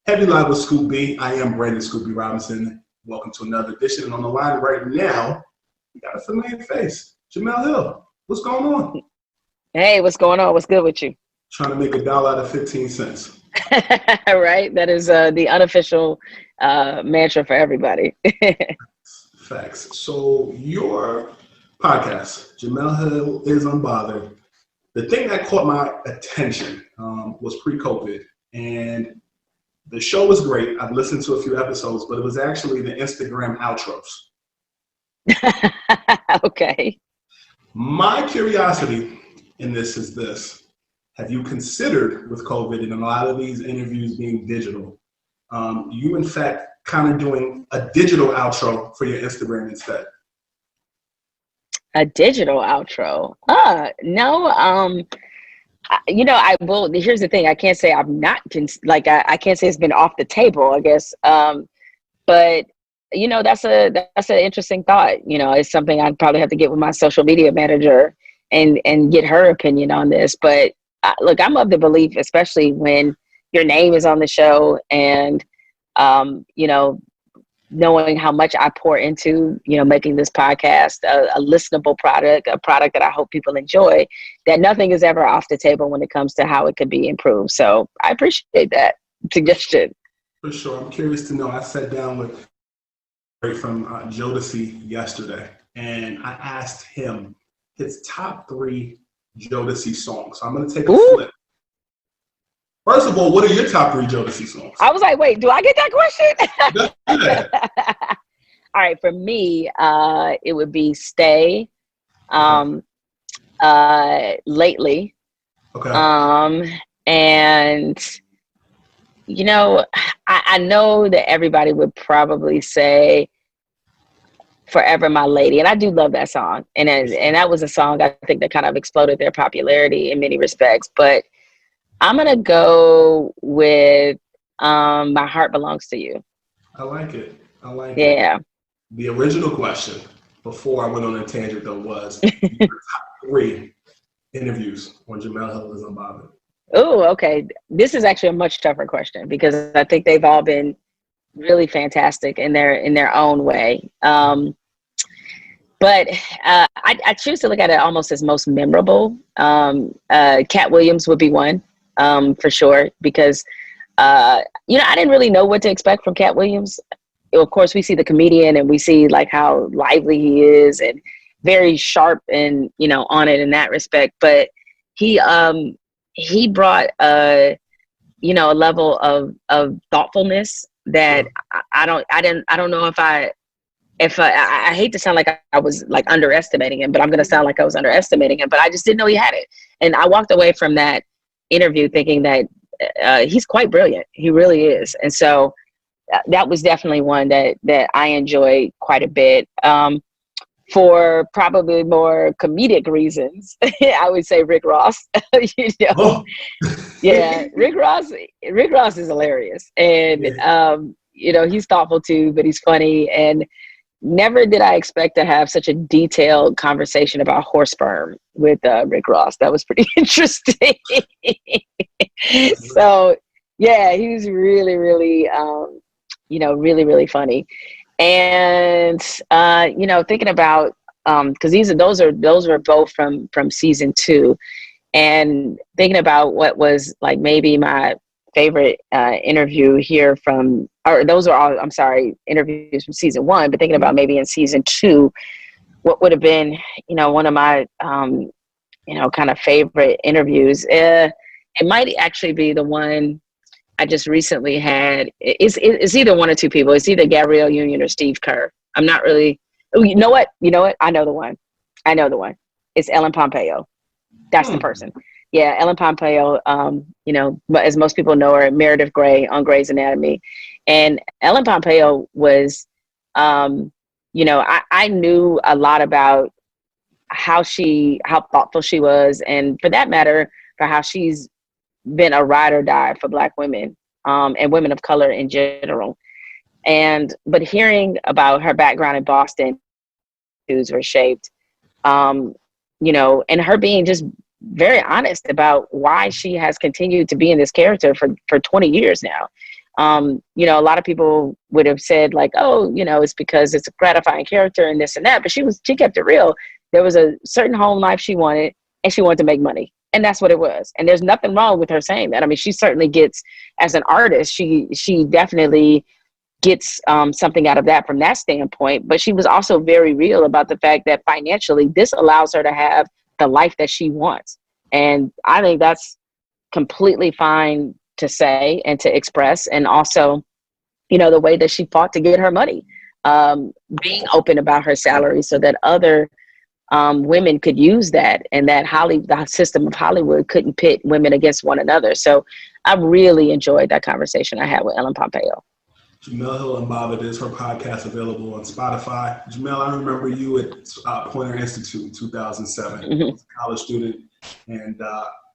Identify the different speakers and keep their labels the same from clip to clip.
Speaker 1: Heavy Live with Scoop B. I am Brandon Scoop B. Robinson. Welcome to another edition. And on the line right now, we got a familiar face, Jemele Hill. What's going on?
Speaker 2: Hey, what's going on? What's good with you?
Speaker 1: Trying to make $1 out of 15 cents.
Speaker 2: Right? That is the unofficial mantra for everybody.
Speaker 1: Facts. So your podcast, Jemele Hill is Unbothered. The thing that caught my attention was pre-COVID. And the show was great. I've listened to a few episodes, but it was actually the Instagram outros.
Speaker 2: Okay.
Speaker 1: My curiosity in this is this. Have you considered, with COVID and a lot of these interviews being digital, you in fact kind of doing a digital outro for your Instagram instead?
Speaker 2: A digital outro? No. I will. Here's the thing. I can't say I'm not I can't say it's been off the table, I guess. But that's an interesting thought. It's something I'd probably have to get with my social media manager and get her opinion on this. But look, I'm of the belief, especially when your name is on the show and knowing how much I pour into, making this podcast a listenable product, a product that I hope people enjoy, that nothing is ever off the table when it comes to how it could be improved. So I appreciate that suggestion.
Speaker 1: For sure. I'm curious to know. I sat down with from Jodeci yesterday, and I asked him his top 3 Jodeci songs. So I'm going to take a flip. First of all, what are your top 3 Jodeci songs?
Speaker 2: I was like, wait, do I get that question? All right, for me, it would be Stay, Lately.
Speaker 1: Okay.
Speaker 2: And, I know that everybody would probably say Forever My Lady. And I do love that song. And that was a song I think that kind of exploded their popularity in many respects. But I'm going to go with My Heart Belongs to You.
Speaker 1: I like it.
Speaker 2: Yeah.
Speaker 1: The original question before I went on a tangent though was your top 3 interviews on Jemele Hill is Unbothered.
Speaker 2: Oh, okay. This is actually a much tougher question because I think they've all been really fantastic in their own way. But I choose to look at it almost as most memorable. Cat Williams would be one. For sure, because I didn't really know what to expect from Cat Williams. Of course, we see the comedian and we see like how lively he is and very sharp and on it in that respect. But he brought a level of thoughtfulness that I don't know if I hate to sound like I was like underestimating him, but I'm going to sound like I was underestimating him. But I just didn't know he had it, and I walked away from that interview thinking that he's quite brilliant. He really is. And so that was definitely one that I enjoyed quite a bit. For probably more comedic reasons, I would say Rick Ross. Yeah, Rick Ross is hilarious, and he's thoughtful too, but he's funny. And never did I expect to have such a detailed conversation about horse sperm with Rick Ross. That was pretty interesting. So, yeah, he was really, really, really, really funny. And, thinking about, because those are both from season 2, and thinking about what was like maybe my favorite interview here those are all, I'm sorry, interviews from season 1, but thinking about maybe in season 2, what would have been, one of my, kind of favorite interviews. It might actually be the one I just recently had. It's either one or two people. It's either Gabrielle Union or Steve Kerr. I'm not really, you know what? I know the one. It's Ellen Pompeo. That's the person. Yeah, Ellen Pompeo, as most people know her, Meredith Grey on Grey's Anatomy. And Ellen Pompeo was, I knew a lot about how thoughtful she was, and for that matter, for how she's been a ride or die for Black women and women of color in general. But hearing about her background in Boston, who's were shaped, and her being just very honest about why she has continued to be in this character for 20 years now. You know, a lot of people would have said like, oh, you know, it's because it's a gratifying character and this and that. But she kept it real. There was a certain home life she wanted, and she wanted to make money. And that's what it was. And there's nothing wrong with her saying that. I mean, she certainly gets, as an artist, she definitely gets something out of that from that standpoint. But she was also very real about the fact that financially, this allows her to have the life that she wants. And I think that's completely fine to say and to express. And also, you know, the way that she fought to get her money, being open about her salary so that other women could use that, and that the system of Hollywood couldn't pit women against one another. So I really enjoyed that conversation I had with Ellen Pompeo.
Speaker 1: Jemele Hill Unbothered is her podcast available on Spotify. Jemele, I remember you at Poynter Institute in 2007.
Speaker 2: Mm-hmm.
Speaker 1: I was a college student, and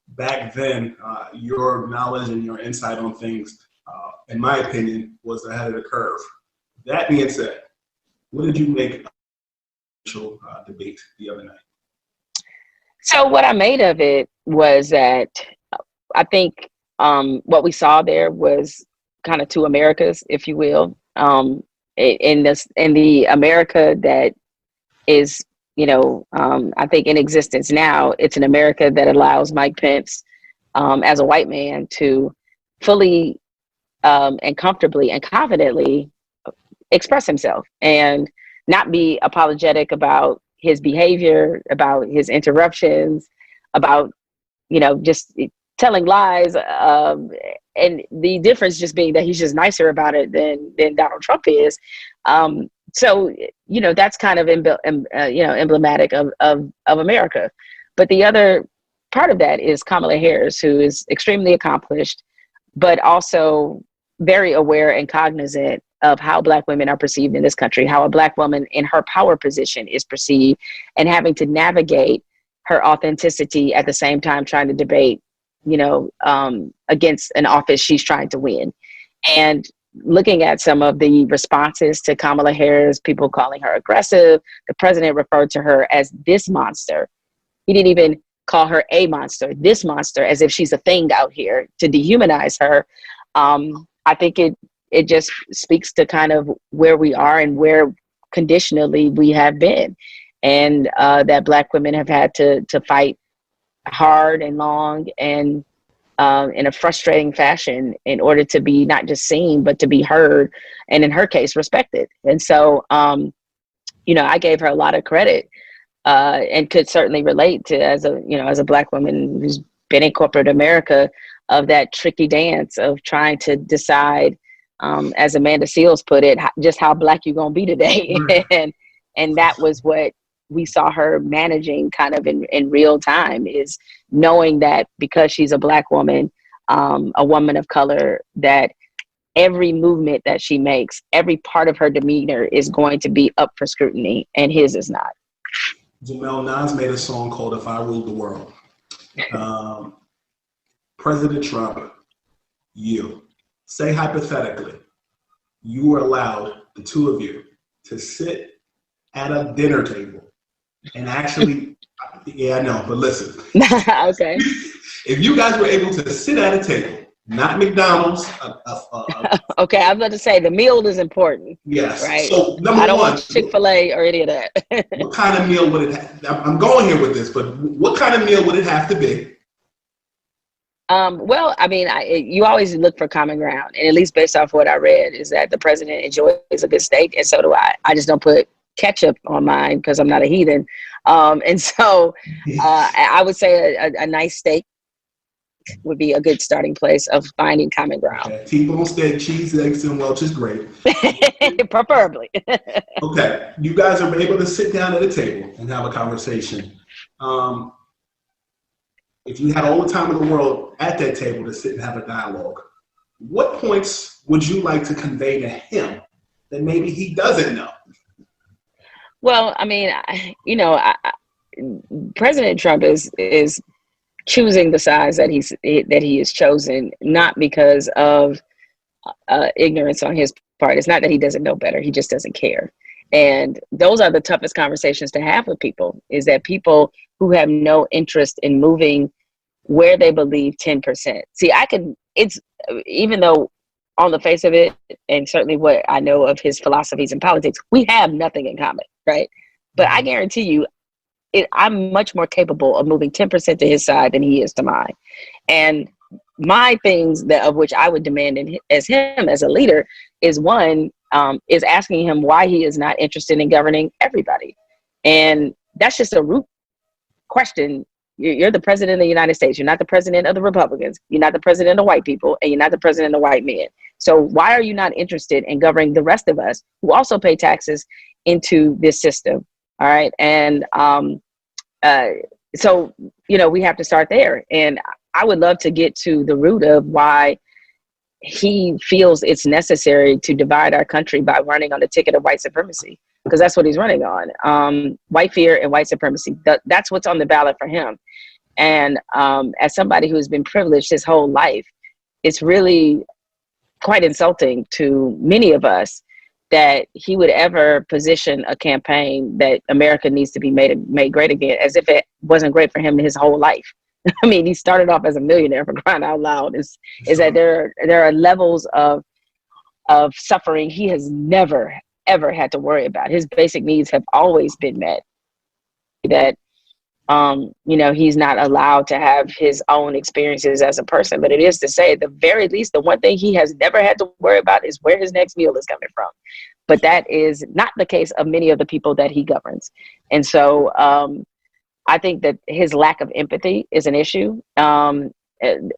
Speaker 1: back then, your knowledge and your insight on things, in my opinion, was ahead of the curve. That being said, what did you make of the debate the other night?
Speaker 2: So what I made of it was that I think what we saw there was kind of two Americas, if you will. In the America that is, you know, I think in existence now, it's an America that allows Mike Pence, as a white man, to fully and comfortably and confidently express himself and not be apologetic about his behavior, about his interruptions, about, you know, just telling lies. And the difference just being that he's just nicer about it than Donald Trump is. So, you know, that's kind of, emblematic of America. But the other part of that is Kamala Harris, who is extremely accomplished, but also very aware and cognizant of how Black women are perceived in this country, how a Black woman in her power position is perceived, and having to navigate her authenticity at the same time trying to debate, you know, against an office she's trying to win. And looking at some of the responses to Kamala Harris, people calling her aggressive, the president referred to her as this monster. He didn't even call her a monster, this monster, as if she's a thing out here to dehumanize her. I think it just speaks to kind of where we are and where conditionally we have been, and that Black women have had to fight hard and long and in a frustrating fashion in order to be not just seen, but to be heard, and in her case, respected. And so, you know, I gave her a lot of credit and could certainly relate to, as a Black woman who's been in corporate America, of that tricky dance of trying to decide, as Amanda Seales put it, just how Black you gonna be today. and that was what we saw her managing kind of in real time, is knowing that because she's a Black woman, a woman of color, that every movement that she makes, every part of her demeanor is going to be up for scrutiny, and his is not.
Speaker 1: Jemele, Nas made a song called If I Ruled the World. President Trump, you, say hypothetically, you were allowed, the two of you, to sit at a dinner table and actually, yeah, I know, but listen.
Speaker 2: Okay.
Speaker 1: If you guys were able to sit at a table, not McDonald's.
Speaker 2: Okay, I was about to say the meal is important.
Speaker 1: Yes.
Speaker 2: Right.
Speaker 1: So
Speaker 2: I don't want Chick-fil-A or any of that.
Speaker 1: What kind of meal would it have? I'm going here with this, but what kind of meal would it have to be?
Speaker 2: Well, I mean, you always look for common ground, and at least based off what I read, is that the president enjoys a good steak, and so do I. I just don't put ketchup on mine because I'm not a heathen. And so I would say a nice steak would be a good starting place of finding common ground.
Speaker 1: Okay. T-bone steak, cheese, eggs, and Welch is great.
Speaker 2: Preferably.
Speaker 1: Okay, you guys are able to sit down at a table and have a conversation. If you had all the time in the world at that table to sit and have a dialogue, what points would you like to convey to him that maybe he doesn't know?
Speaker 2: Well, I mean, President Trump is choosing the sides that he has chosen, not because of ignorance on his part. It's not that he doesn't know better; he just doesn't care. And those are the toughest conversations to have with people, is that people who have no interest in moving where they believe 10%. See, even though on the face of it, and certainly what I know of his philosophies and politics, we have nothing in common, right? But I guarantee you, I'm much more capable of moving 10% to his side than he is to mine. And my things that of which I would demand as him as a leader is one, is asking him why he is not interested in governing everybody. And that's just a root question. You're the president of the United States. You're not the president of the Republicans. You're not the president of white people, and you're not the president of white men. So why are you not interested in governing the rest of us who also pay taxes into this system? All right. And so, we have to start there. And I would love to get to the root of why he feels it's necessary to divide our country by running on the ticket of white supremacy, because that's what he's running on. White fear and white supremacy. That's what's on the ballot for him. And as somebody who's been privileged his whole life, it's really quite insulting to many of us that he would ever position a campaign that America needs to be made great again, as if it wasn't great for him his whole life. I mean, he started off as a millionaire, for crying out loud. Is that there are levels of suffering he has never, ever had to worry about. His basic needs have always been met. That, he's not allowed to have his own experiences as a person. But it is to say, at the very least, the one thing he has never had to worry about is where his next meal is coming from. But that is not the case of many of the people that he governs. And so I think that his lack of empathy is an issue.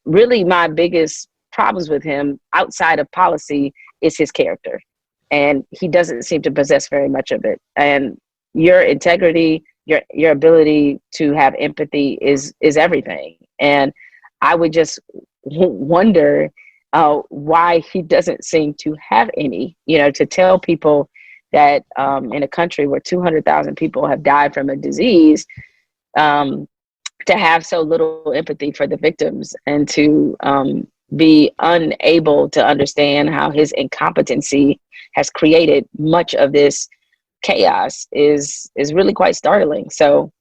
Speaker 2: Really, my biggest problems with him outside of policy is his character. And he doesn't seem to possess very much of it. And your integrity, your ability to have empathy is everything. And I would just wonder why he doesn't seem to have any, to tell people that in a country where 200,000 people have died from a disease, to have so little empathy for the victims and to be unable to understand how his incompetency has created much of this chaos is really quite startling. So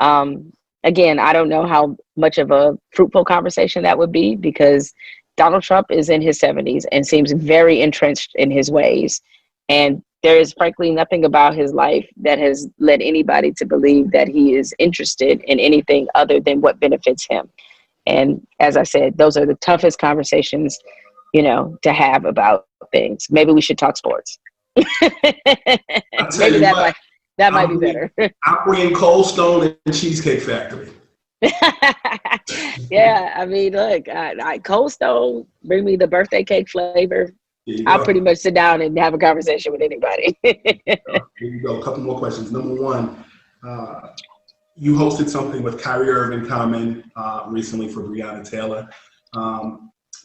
Speaker 2: again, I don't know how much of a fruitful conversation that would be, because Donald Trump is in his 70s and seems very entrenched in his ways. And there is frankly nothing about his life that has led anybody to believe that he is interested in anything other than what benefits him. And as I said, those are the toughest conversations, to have about things. Maybe we should talk sports. Maybe that might be better.
Speaker 1: I'm bringing Cold Stone and Cheesecake Factory.
Speaker 2: Yeah, I mean, look, Cold Stone, bring me the birthday cake flavor. I'll pretty much sit down and have a conversation with anybody.
Speaker 1: Here you go. A couple more questions. Number one, you hosted something with Kyrie Irving Common recently for Breonna Taylor.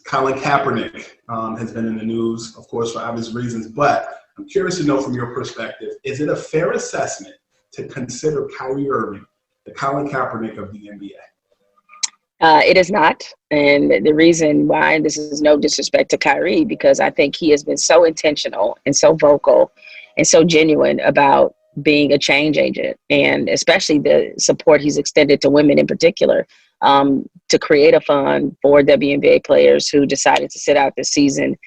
Speaker 1: Colin Kaepernick has been in the news, of course, for obvious reasons, but I'm curious to know from your perspective, is it a fair assessment to consider Kyrie Irving the Colin Kaepernick of the NBA?
Speaker 2: It is not. And the reason why, and this is no disrespect to Kyrie, because I think he has been so intentional and so vocal and so genuine about being a change agent, and especially the support he's extended to women in particular, to create a fund for WNBA players who decided to sit out this season,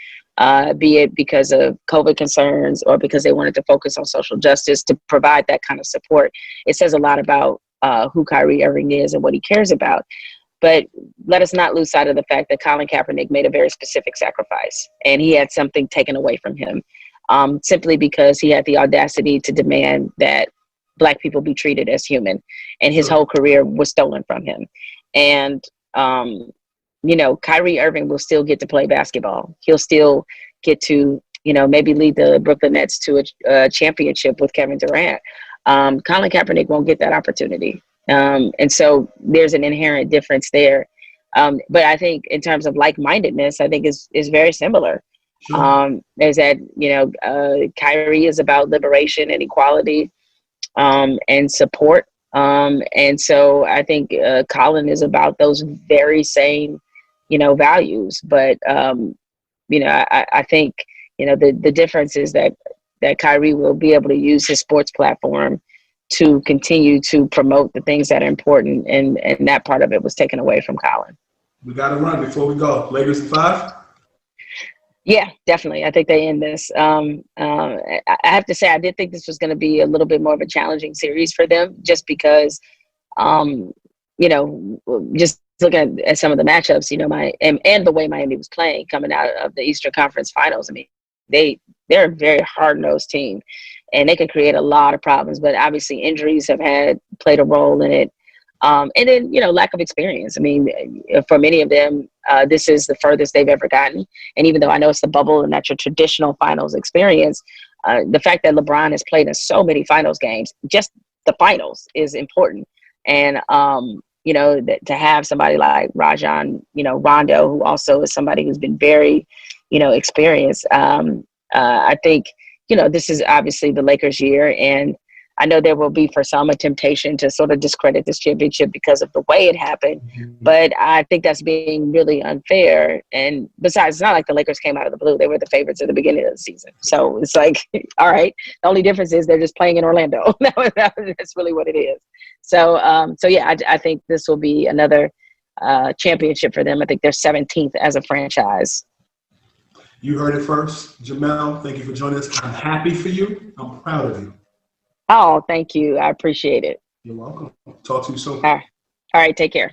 Speaker 2: be it because of COVID concerns or because they wanted to focus on social justice, to provide that kind of support. It says a lot about who Kyrie Irving is and what he cares about. But let us not lose sight of the fact that Colin Kaepernick made a very specific sacrifice, and he had something taken away from him, simply because he had the audacity to demand that Black people be treated as human, and his whole career was stolen from him. And, Kyrie Irving will still get to play basketball. He'll still get to, maybe lead the Brooklyn Nets to a championship with Kevin Durant. Colin Kaepernick won't get that opportunity. And so there's an inherent difference there. But I think in terms of like-mindedness, I think is very similar. There's that, Kyrie is about liberation and equality, and support. And so I think Colin is about those very same, values. But, I think, the difference is that Kyrie will be able to use his sports platform to continue to promote the things that are important, and that part of it was taken away from Colin.
Speaker 1: We got to run before we go. Lakers in 5?
Speaker 2: Yeah, definitely. I think they end this. I have to say, I did think this was going to be a little bit more of a challenging series for them, just because, um, you know, just looking at some of the matchups, and the way Miami was playing coming out of the Eastern Conference Finals. I mean, they're a very hard nosed team, and they can create a lot of problems. But obviously, injuries have played a role in it. And then, lack of experience. I mean, for many of them, this is the furthest they've ever gotten. And even though I know it's the bubble and that's your traditional finals experience, the fact that LeBron has played in so many finals games, just the finals is important. And, to have somebody like Rondo, who also is somebody who's been very, experienced. I think, this is obviously the Lakers' year. And I know there will be for some a temptation to sort of discredit this championship because of the way it happened, but I think that's being really unfair. And besides, it's not like the Lakers came out of the blue; they were the favorites at the beginning of the season. So it's like, all right, the only difference is they're just playing in Orlando. That's really what it is. So, yeah, I think this will be another championship for them. I think they're 17th as a franchise.
Speaker 1: You heard it first, Jemele. Thank you for joining us. I'm happy for you. I'm proud of you.
Speaker 2: Oh, thank you. I appreciate it.
Speaker 1: You're welcome. Talk to you soon.
Speaker 2: All right. Take care.